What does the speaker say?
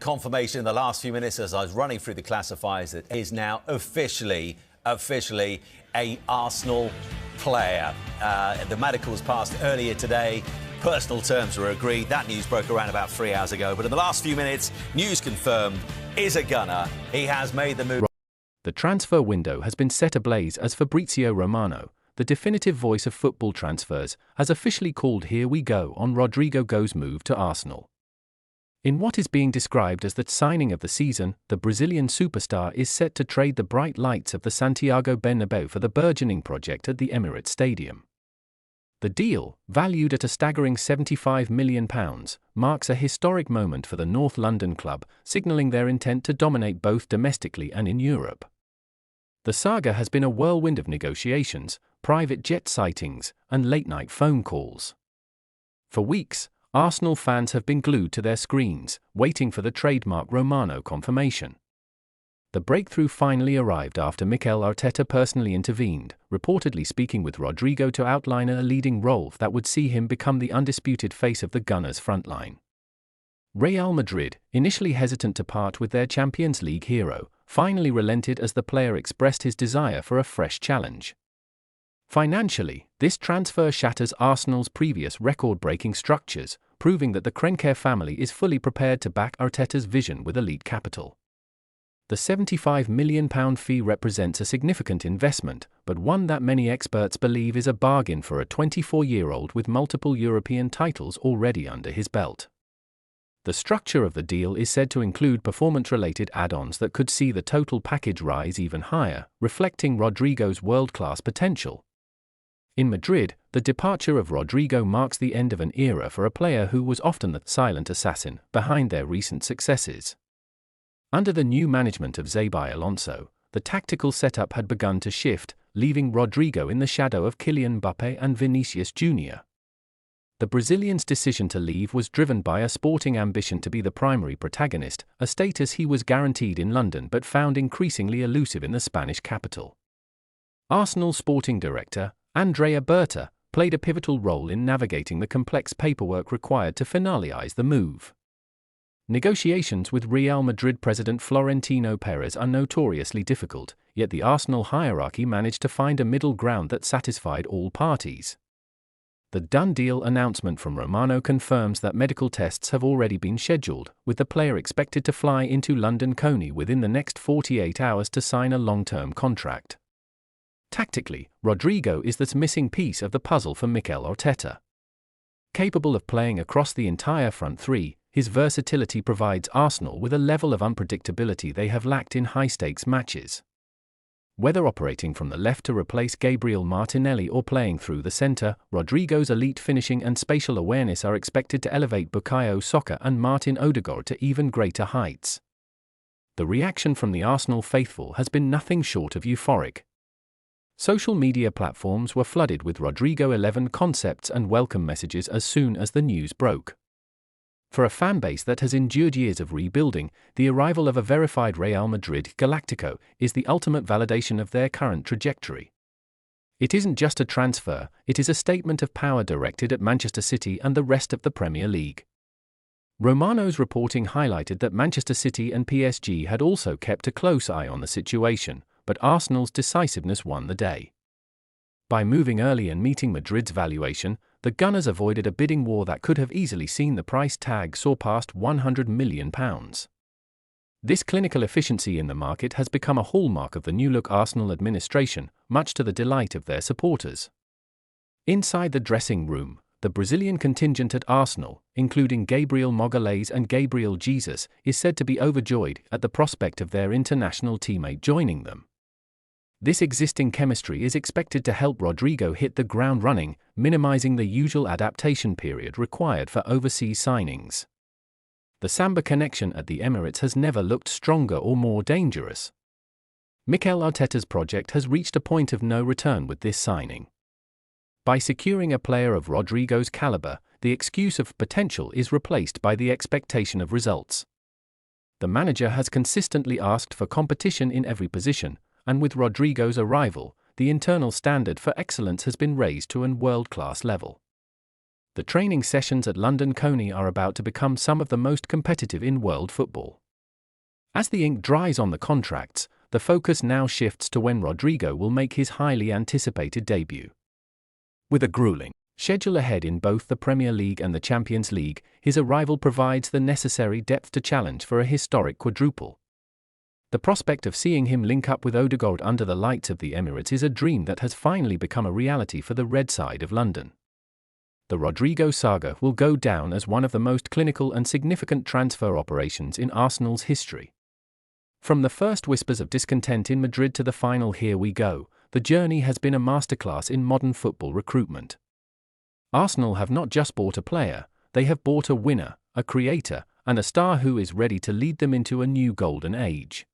Confirmation in the last few minutes as I was running through the classifiers that is now officially a Arsenal player. The medicals passed earlier today. Personal terms were agreed. That news broke around about 3 hours ago. But in the last few minutes, news confirmed, is a gunner. He has made the move. The transfer window has been set ablaze as Fabrizio Romano, the definitive voice of football transfers, has officially called "Here we go" on Rodrygo Goes' move to Arsenal. In what is being described as the signing of the season, the Brazilian superstar is set to trade the bright lights of the Santiago Bernabéu for the burgeoning project at the Emirates Stadium. The deal, valued at a staggering £75 million, marks a historic moment for the North London club, signalling their intent to dominate both domestically and in Europe. The saga has been a whirlwind of negotiations, private jet sightings, and late-night phone calls. For weeks, Arsenal fans have been glued to their screens, waiting for the trademark Romano confirmation. The breakthrough finally arrived after Mikel Arteta personally intervened, reportedly speaking with Rodrygo to outline a leading role that would see him become the undisputed face of the Gunners' frontline. Real Madrid, initially hesitant to part with their Champions League hero, finally relented as the player expressed his desire for a fresh challenge. Financially, this transfer shatters Arsenal's previous record-breaking structures, proving that the Kroenke family is fully prepared to back Arteta's vision with elite capital. The £75 million fee represents a significant investment, but one that many experts believe is a bargain for a 24-year-old with multiple European titles already under his belt. The structure of the deal is said to include performance-related add-ons that could see the total package rise even higher, reflecting Rodrygo's world-class potential. In Madrid, the departure of Rodrygo marks the end of an era for a player who was often the silent assassin behind their recent successes. Under the new management of Xabi Alonso, the tactical setup had begun to shift, leaving Rodrygo in the shadow of Kylian Mbappé and Vinicius Jr. The Brazilian's decision to leave was driven by a sporting ambition to be the primary protagonist, a status he was guaranteed in London but found increasingly elusive in the Spanish capital. Arsenal sporting director, Andrea Berta, played a pivotal role in navigating the complex paperwork required to finalize the move. Negotiations with Real Madrid president Florentino Pérez are notoriously difficult, yet the Arsenal hierarchy managed to find a middle ground that satisfied all parties. The done deal announcement from Romano confirms that medical tests have already been scheduled, with the player expected to fly into London Colney within the next 48 hours to sign a long-term contract. Tactically, Rodrygo is the missing piece of the puzzle for Mikel Arteta. Capable of playing across the entire front three, his versatility provides Arsenal with a level of unpredictability they have lacked in high-stakes matches. Whether operating from the left to replace Gabriel Martinelli or playing through the centre, Rodrygo's elite finishing and spatial awareness are expected to elevate Bukayo Saka and Martin Odegaard to even greater heights. The reaction from the Arsenal faithful has been nothing short of euphoric. Social media platforms were flooded with Rodrygo 11 concepts and welcome messages as soon as the news broke. For a fanbase that has endured years of rebuilding, the arrival of a verified Real Madrid Galactico is the ultimate validation of their current trajectory. It isn't just a transfer, it is a statement of power directed at Manchester City and the rest of the Premier League. Romano's reporting highlighted that Manchester City and PSG had also kept a close eye on the situation, but Arsenal's decisiveness won the day. By moving early and meeting Madrid's valuation, the Gunners avoided a bidding war that could have easily seen the price tag soar past £100 million. This clinical efficiency in the market has become a hallmark of the new-look Arsenal administration, much to the delight of their supporters. Inside the dressing room, the Brazilian contingent at Arsenal, including Gabriel Magalhães and Gabriel Jesus, is said to be overjoyed at the prospect of their international teammate joining them. This existing chemistry is expected to help Rodrygo hit the ground running, minimizing the usual adaptation period required for overseas signings. The Samba Connection at the Emirates has never looked stronger or more dangerous. Mikel Arteta's project has reached a point of no return with this signing. By securing a player of Rodrygo's caliber, the excuse of potential is replaced by the expectation of results. The manager has consistently asked for competition in every position, and with Rodrygo's arrival, the internal standard for excellence has been raised to a world-class level. The training sessions at London Colney are about to become some of the most competitive in world football. As the ink dries on the contracts, the focus now shifts to when Rodrygo will make his highly anticipated debut. With a grueling schedule ahead in both the Premier League and the Champions League, his arrival provides the necessary depth to challenge for a historic quadruple. The prospect of seeing him link up with Odegaard under the lights of the Emirates is a dream that has finally become a reality for the red side of London. The Rodrygo saga will go down as one of the most clinical and significant transfer operations in Arsenal's history. From the first whispers of discontent in Madrid to the final "here we go," the journey has been a masterclass in modern football recruitment. Arsenal have not just bought a player, they have bought a winner, a creator, and a star who is ready to lead them into a new golden age.